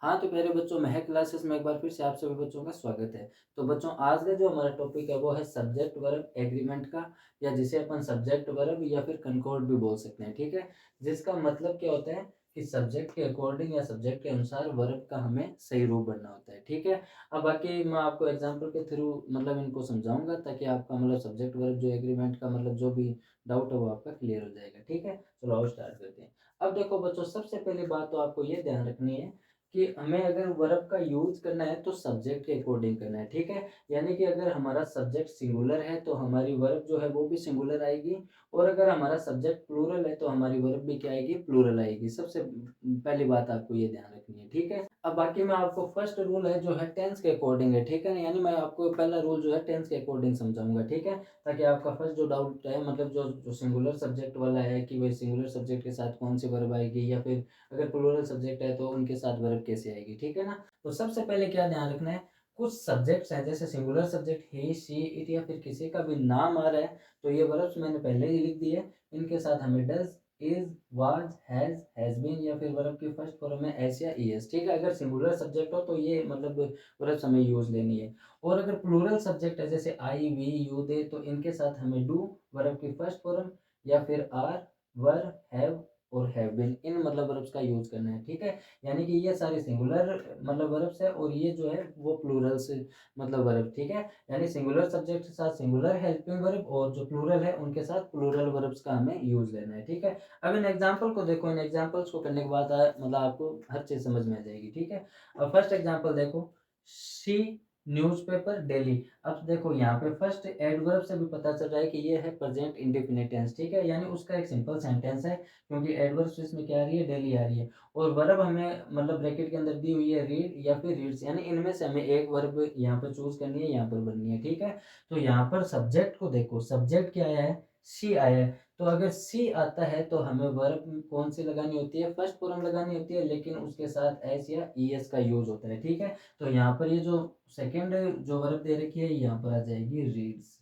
हाँ, तो प्यारे बच्चों, महक क्लासेस में एक बार फिर से आप सभी बच्चों का स्वागत है। तो बच्चों, आज का जो हमारा टॉपिक है वो है सब्जेक्ट वर्ब एग्रीमेंट का, या जिसे अपन सब्जेक्ट वर्ब या फिर कनकॉर्ड भी बोल सकते हैं, ठीक है? जिसका मतलब क्या होता है कि सब्जेक्ट के अकॉर्डिंग या सब्जेक्ट के अनुसार वर्ब का हमें सही रूप बनना होता है, ठीक है? अब बाकी मैं आपको एग्ज़ाम्पल के थ्रू मतलब इनको समझाऊँगा, ताकि आपका मतलब सब्जेक्ट वर्ब जो एग्रीमेंट का मतलब जो भी डाउट है वो आपका क्लियर हो जाएगा, ठीक है? चलो आओ स्टार्ट करते हैं। अब देखो बच्चों, सबसे पहली बात तो आपको ये ध्यान रखनी है कि हमें अगर वर्ब का यूज़ करना है तो सब्जेक्ट के अकॉर्डिंग करना है, ठीक है? यानी कि अगर हमारा सब्जेक्ट सिंगुलर है तो हमारी वर्ब जो है वो भी सिंगुलर आएगी, और अगर हमारा सब्जेक्ट प्लूरल है तो हमारी वर्ब भी क्या आएगी? प्लूरल आएगी। सबसे पहली बात आपको ये ध्यान रखनी है, ठीक है? अब बाकी मैं आपको फर्स्ट रूल है जो है टेंस के अकॉर्डिंग है, ठीक है ना? यानी मैं आपको पहला रूल जो है टेंस के अकॉर्डिंग समझाऊँगा, ठीक है? ताकि आपका फर्स्ट जो डाउट है मतलब जो जो सिंगुलर सब्जेक्ट वाला है कि भाई सिंगुलर सब्जेक्ट के साथ कौन सी वर्ब आएगी, या फिर अगर प्लूरल सब्जेक्ट है तो उनके साथ वर्ब कैसे आएगी, ठीक है ना? तो सबसे पहले क्या ध्यान रखना है, कुछ सब्जेक्ट्स हैं जैसे singular subject he, she, it या फिर किसी का भी नाम आ रहा है, तो ये वर्ब्स मैंने पहले ही लिख दिए। इनके साथ हमें does, is, was, has been या फिर वर्ब की फर्स्ट फॉर्म में एस या ईएस, ठीक है? अगर सिंगुलर सब्जेक्ट हो तो ये मतलब वर्ब्स हमें यूज़ लेनी है। और अगर प्लूरल सब्जेक्ट है जैसे आई, वी, यू, दे, तो इनके साथ हमें डू वर्ब की फर्स्ट फॉर्म या फिर आर, वर, हैव और हैव बीन, इन मतलब वर्ब्स का यूज़ करना है, ठीक है? यानी कि ये सारे सिंगुलर मतलब वर्ब्स है, और ये जो है वो प्लूरल से मतलब वर्ब, ठीक है? यानी सिंगुलर सब्जेक्ट के साथ सिंगुलर हेल्पिंग वर्ब, और जो प्लूरल है उनके साथ प्लूरल वर्ब्स का हमें यूज़ लेना है, ठीक है? अब इन एग्ज़ाम्पल को देखो, इन एग्ज़ाम्पल्स को करने के बाद मतलब आपको हर चीज़ समझ में आ जाएगी, ठीक है? अब फर्स्ट एग्ज़ाम्पल देखो, शी न्यूज़पेपर डेली। अब देखो यहाँ पे फर्स्ट एडवर्ब से भी पता चल रहा है कि ये है प्रेजेंट इंडेफिनिट टेंस, ठीक है? यानी उसका एक सिंपल सेंटेंस है, क्योंकि एडवर्ब्स इसमें क्या आ रही है? डेली आ रही है। और वर्ब हमें मतलब ब्रैकेट के अंदर दी हुई है रीड या फिर रीड्स, यानी इनमें से हमें एक वर्ब यहाँ पर चूज़ करनी है, यहाँ पर बननी है, ठीक है? तो यहाँ पर सब्जेक्ट को देखो, सब्जेक्ट क्या आया है? शी आया है। तो अगर सी आता है तो हमें वर्ब कौन सी लगानी होती है? फर्स्ट फॉर्म लगानी होती है, लेकिन उसके साथ एस या ईएस का यूज़ होता है, ठीक है? तो यहाँ पर ये जो सेकंड जो वर्ब दे रखी है, यहाँ पर आ जाएगी रीड्स।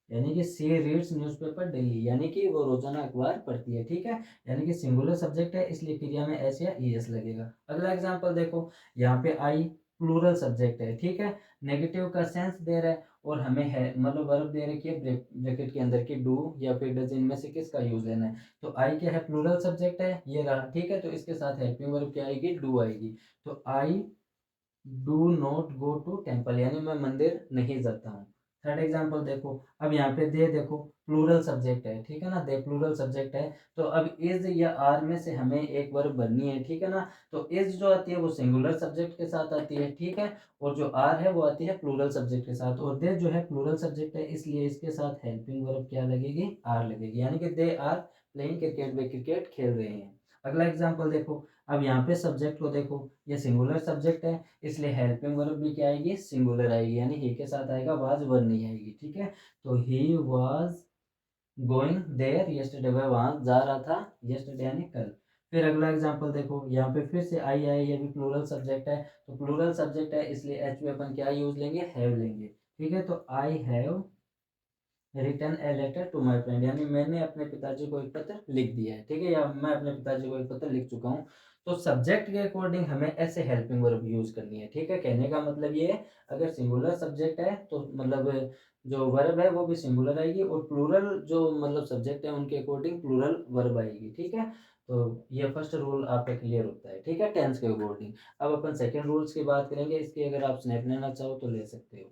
यानी कि सी रीड्स न्यूज़पेपर डेली, यानी कि वो रोज़ाना अखबार पढ़ती है, ठीक है? यानी कि सिंगुलर सब्जेक्ट है, इसलिए क्रिया में एस या ईएस लगेगा। अगला एग्ज़ाम्पल देखो, यहाँ पे आई प्लूरल सब्जेक्ट है, ठीक है? नेगेटिव का सेंस दे रहा है, और हमें है मतलब वर्ब दे रखी है ब्रैकेट के अंदर की डू या फिर डज़, इनमें से किसका यूज़ लेना है? तो आई क्या है? प्लूरल सब्जेक्ट है, ये रहा, ठीक है? तो इसके साथ हेल्पिंग वर्ब क्या आएगी? डू आएगी। तो I do not go to temple, यानी मैं मंदिर नहीं जाता हूँ। थर्ड एग्जाम्पल देखो, अब यहाँ पे दे देखो प्लूरल सब्जेक्ट है, ठीक है ना? दे प्लूरल सब्जेक्ट है, तो अब इज या आर में से हमें एक वर्ब बननी है, ठीक है ना? तो इज जो आती है वो सिंगुलर सब्जेक्ट के साथ आती है, ठीक है? और जो आर है वो आती है प्लूरल सब्जेक्ट के साथ, और दे जो है प्लूरल सब्जेक्ट है, इसलिए इसके साथ हेल्पिंग वर्ब क्या लगेगी? आर लगेगी, यानी कि दे आर प्लेइंग क्रिकेट, वे क्रिकेट खेल रहे हैं। अगला एग्जाम्पल देखो, अब यहाँ पे सब्जेक्ट को देखो, ये सिंगुलर सब्जेक्ट है, इसलिए हेल्पिंग वर्ब भी क्या आएगी? सिंगुलर आएगी, यानी ही के साथ आएगा, वाज वर्ब नहीं आएगी, ठीक है? तो he was going there yesterday, वह वहाँ जा रहा था यस्टरडे यानी कल। फिर अगला एग्जांपल देखो, यहाँ पे फिर से आई है, ये भी प्लूरल सब्जेक्ट है, तो प्लूरल सब्जेक्ट है इसलिए एच में अपन क्या यूज लेंगे? हैव लेंगे, ठीक है? तो I have written a letter to my friend, यानी मैंने अपने पिताजी को एक पत्र लिख दिया है, ठीक है? या मैं अपने पिताजी को एक पत्र लिख चुका हूँ। तो सब्जेक्ट के अकॉर्डिंग हमें ऐसे हेल्पिंग वर्ब यूज़ करनी है, ठीक है? कहने का मतलब ये है, अगर सिंगुलर सब्जेक्ट है तो मतलब जो वर्ब है वो भी सिंगुलर आएगी, और प्लूरल जो मतलब सब्जेक्ट है उनके अकॉर्डिंग प्लूरल वर्ब आएगी, ठीक है? तो ये फर्स्ट रूल आपका क्लियर होता है, ठीक है? टेंस के अकॉर्डिंग। अब अपन सेकंड रूल्स की बात करेंगे, इसकी अगर आप स्नैप लेना चाहो तो ले सकते हो।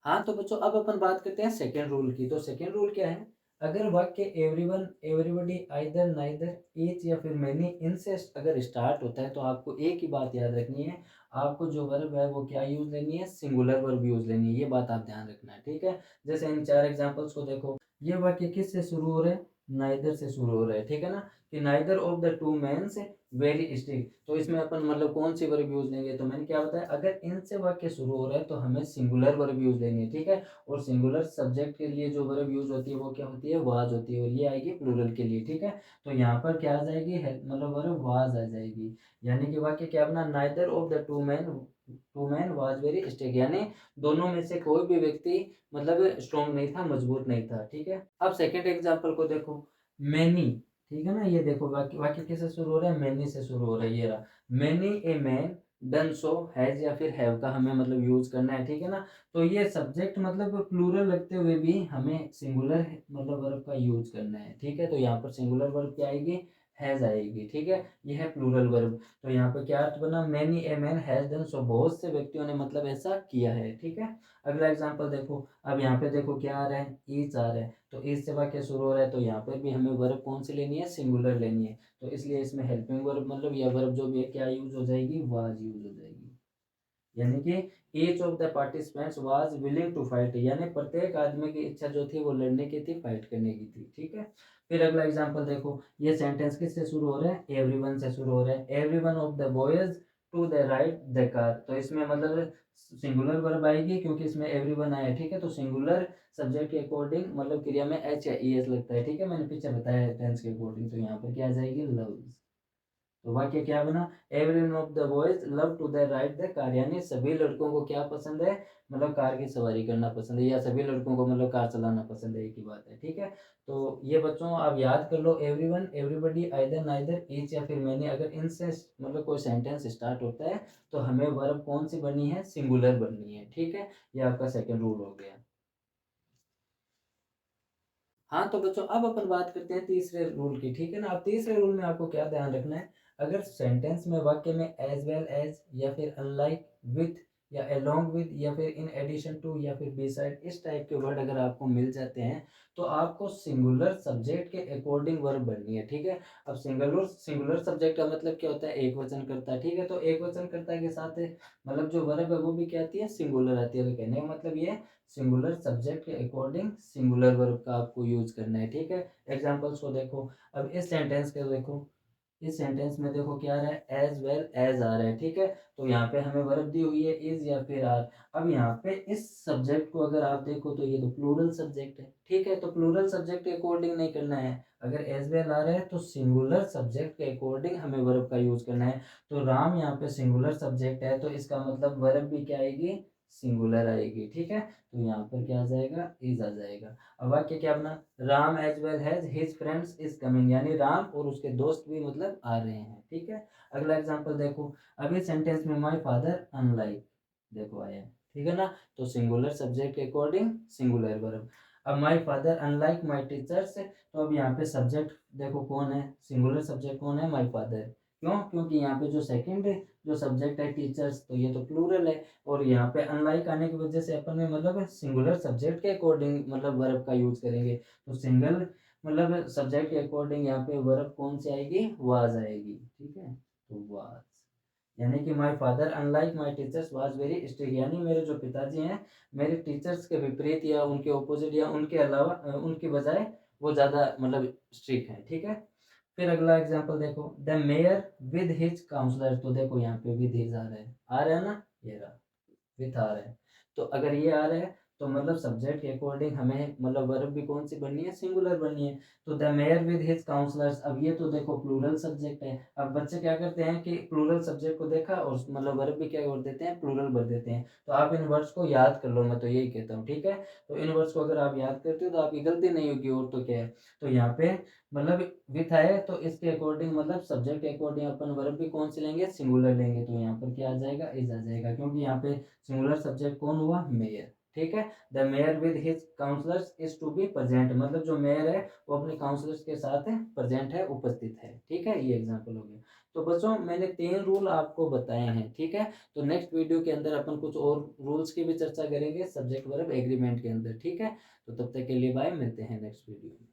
हाँ, तो बच्चों अब अपन बात करते हैं सेकंड रूल की। तो सेकंड रूल क्या है? अगर वाक्य everyone, everybody, either, neither, each या फिर मैनी, इनसे अगर स्टार्ट होता है तो आपको एक ही बात याद रखनी है, आपको जो वर्ब है वो क्या यूज़ लेनी है? सिंगुलर वर्ब यूज़ लेनी है। ये बात आप ध्यान रखना है, ठीक है? जैसे इन 4 एग्ज़ाम्पल्स को देखो, ये वाक्य किससे शुरू हो रहे हैं? नाइदर से शुरू हो रहा है, ठीक है ना? कि neither of the two men's very strict, तो इसमें अपन मतलब कौन सी वर्ब यूज़ लेंगे? तो मैंने क्या बताया, अगर इनसे वाक्य शुरू हो रहा है तो हमें सिंगुलर वर्ब यूज़ लेनी है, ठीक है? और सिंगुलर सब्जेक्ट के लिए जो वर्ब यूज़ होती है वो क्या होती है? वाज होती है, और ये आएगी प्लूरल के लिए, ठीक है? तो यहाँ पर क्या आ जाएगी? मतलब वर्ब वाज आ जाएगी, यानी कि वाक्य क्या बना? Neither of the to man was very strict, यानी दोनों में से कोई भी व्यक्ति मतलब स्ट्रॉन्ग नहीं था, मजबूत नहीं था, ठीक है? अब सेकंड एग्जांपल को देखो, मैनी, ठीक है ना? ये देखो वाक्य वाक्य किससे शुरू हो रहा है? मैनी से शुरू हो रहा है, ये रहा। Many a man done so, has या फिर हैव का हमें मतलब यूज करना है, ठीक है ना। तो ये सब्जेक्ट मतलब प्लूरल रखते हुए भी हमें सिंगुलर मतलब वर्ब का यूज करना है, ठीक है। तो यहाँ पर सिंगुलर वर्ब क्या आएगी, हैज आएगी, ठीक है। ये है प्लूरल वर्ब। तो यहाँ पर क्या अर्थ बना, many a man has done so, बहुत से व्यक्तियों ने मतलब ऐसा किया है, ठीक है। अगला एग्जाम्पल देखो, अब यहाँ पे देखो क्या आ रहा है, ईच आ रहा है। तो ईच से वाक्य शुरू हो रहा है, तो यहाँ पर भी हमें वर्ब कौन सी लेनी है, सिंगुलर लेनी है। तो इसलिए इसमें हेल्पिंग वर्ब मतलब या वर्ब जो भी है क्या यूज हो जाएगी, वाज यूज हो जाएगी। यानी कि each of the participants was willing to fight, यानी प्रत्येक आदमी की इच्छा जो थी वो लड़ने की थी, फाइट करने की थी, ठीक है। फिर अगला एग्जांपल देखो, ये सेंटेंस किससे शुरू हो रहा है, एवरीवन से शुरू हो रहा है। Everyone of the boys to the right the car, तो इसमें मतलब सिंगुलर वर्ब आएगी क्योंकि इसमें एवरीवन आया, ठीक है। तो सिंगुलर सब्जेक्ट के अकॉर्डिंग मतलब क्रिया में एच या ई एस लगता है, ठीक है। मैंने पीछे बताया टेंस के अकॉर्डिंग। तो यहाँ पर क्या आ जाएगी, लव्स। तो वाक्य क्या बना, every of the boys love to the ride the car, यानी सभी लड़कों को क्या पसंद है, मतलब कार की सवारी करना पसंद है, या सभी लड़कों को मतलब कार चलाना पसंद है, एक ही बात है, ठीक है। तो ये बच्चों आप याद कर लो, everyone, everybody, either, neither, each या फिर मैनी, अगर इनसे मतलब कोई सेंटेंस स्टार्ट होता है तो हमें वर्ब कौन सी बननी है, सिंगुलर बननी है, ठीक है। ये आपका सेकंड रूल हो गया। हाँ, तो बच्चों अब अपन बात करते हैं तीसरे रूल की, ठीक है ना। अब तीसरे रूल में आपको क्या ध्यान रखना है, अगर सेंटेंस में वाक्य में एज वेल एज या फिर अनलाइक, विथ या अलोंग विद या फिर इन एडिशन टू या फिर बिसाइड, इस टाइप के वर्ड अगर आपको मिल जाते हैं तो आपको सिंगुलर सब्जेक्ट के अकॉर्डिंग वर्ब बननी है, ठीक है। अब सिंगुलर सिंगुलर सब्जेक्ट का मतलब क्या होता है, एक वचन करता है, ठीक है। तो एक वचन करता के साथ मतलब जो वर्ब है वो भी क्या आती है, सिंगुलर आती है। तो कहने का मतलब ये सिंगुलर सब्जेक्ट के अकॉर्डिंग सिंगुलर वर्ब का आपको यूज करना है, ठीक है। एग्जांपल्स को देखो, अब इस सेंटेंस के देखो, इस सेंटेंस में देखो क्या आ रहा है, एज वेल एज आ रहा है, ठीक है। तो यहाँ पे हमें वर्ब दी हुई है इज या फिर आर। अब यहाँ पे इस सब्जेक्ट को अगर आप देखो तो ये तो प्लूरल सब्जेक्ट है, ठीक है। तो प्लूरल सब्जेक्ट के अकॉर्डिंग नहीं करना है, अगर एज वेल आ रहा है तो सिंगुलर सब्जेक्ट के अकॉर्डिंग हमें वर्ब का यूज करना है। तो राम यहाँ पे सिंगुलर सब्जेक्ट है, तो इसका मतलब वर्ब भी क्या आएगी, सिंगुलर आएगी, ठीक है। तो यहाँ पर क्या आ जाएगा, इज आ जाएगा। अब वाक्य क्या बना, Ram as well has his friends is coming, यानी राम और उसके दोस्त भी मतलब आ रहे हैं, ठीक है। अगला एग्जांपल देखो, अभी सेंटेंस में माय फादर अनलाइक देखो आया है, ठीक है ना। तो सिंगुलर सब्जेक्ट के अकॉर्डिंग सिंगुलर वर्ब। अब my father unlike my teachers, तो अब यहाँ पे सब्जेक्ट देखो कौन है, सिंगुलर सब्जेक्ट कौन है, माय फादर। क्यों, क्योंकि यहाँ पे जो सेकंड जो सब्जेक्ट है टीचर्स, तो ये तो प्लूरल है। और यहाँ पे अनलाइक आने की वजह से अपन में मतलब सिंगुलर सब्जेक्ट के अकॉर्डिंग मतलब वर्ब का यूज करेंगे। तो सिंगल मतलब सब्जेक्ट के अकॉर्डिंग यहाँ पे वर्ब कौन सी आएगी, वाज आएगी, ठीक है। तो वाज, यानी कि my father unlike my teachers was very strict, यानी मेरे जो पिताजी हैं मेरे टीचर्स के विपरीत या उनके ऑपोजिट या उनके अलावा उनके बजाय वो ज़्यादा मतलब स्ट्रिक्ट हैं, ठीक है। फिर अगला एग्जांपल देखो, the mayor with his councillor, तो देखो यहाँ पे विद हिज आ रहा है ना, ये रहा विथ आ रहा है। तो अगर ये आ रहा है तो मतलब सब्जेक्ट के अकॉर्डिंग हमें मतलब वर्ब भी कौन सी बननी है, सिंगुलर बननी है। तो the mayor with his councillors, अब ये तो देखो प्लूरल सब्जेक्ट है। अब बच्चे क्या करते हैं कि प्लूरल सब्जेक्ट को देखा और मतलब वर्ब भी क्या कर देते हैं, प्लूरल भर देते हैं। तो आप इन वर्ड्स को याद कर लो, मैं तो यही कहता हूँ, ठीक है। तो इन वर्ड्स को अगर आप याद करते हो तो आपकी गलती नहीं होगी, और तो क्या है। तो यहाँ पे मतलब विथ है तो इसके अकॉर्डिंग मतलब सब्जेक्ट के अकॉर्डिंग अपन वर्ब भी कौन से लेंगे, सिंगुलर लेंगे। तो यहाँ पर क्या आ जाएगा, इज आ जाएगा, क्योंकि यहाँ पे सिंगुलर सब्जेक्ट कौन हुआ, मेयर, ठीक है। The mayor with his councillors is to be present, मतलब जो मेयर है वो अपने काउंसलर्स के साथ प्रेजेंट है, उपस्थित है, ठीक है। ये एग्जांपल हो गया। तो बच्चों मैंने 3 रूल आपको बताए हैं, ठीक है। तो नेक्स्ट वीडियो के अंदर अपन कुछ और रूल्स की भी चर्चा करेंगे सब्जेक्ट वर्ब एग्रीमेंट के अंदर, ठीक है। तो तब तक के लिए बाय, मिलते हैं नेक्स्ट वीडियो में।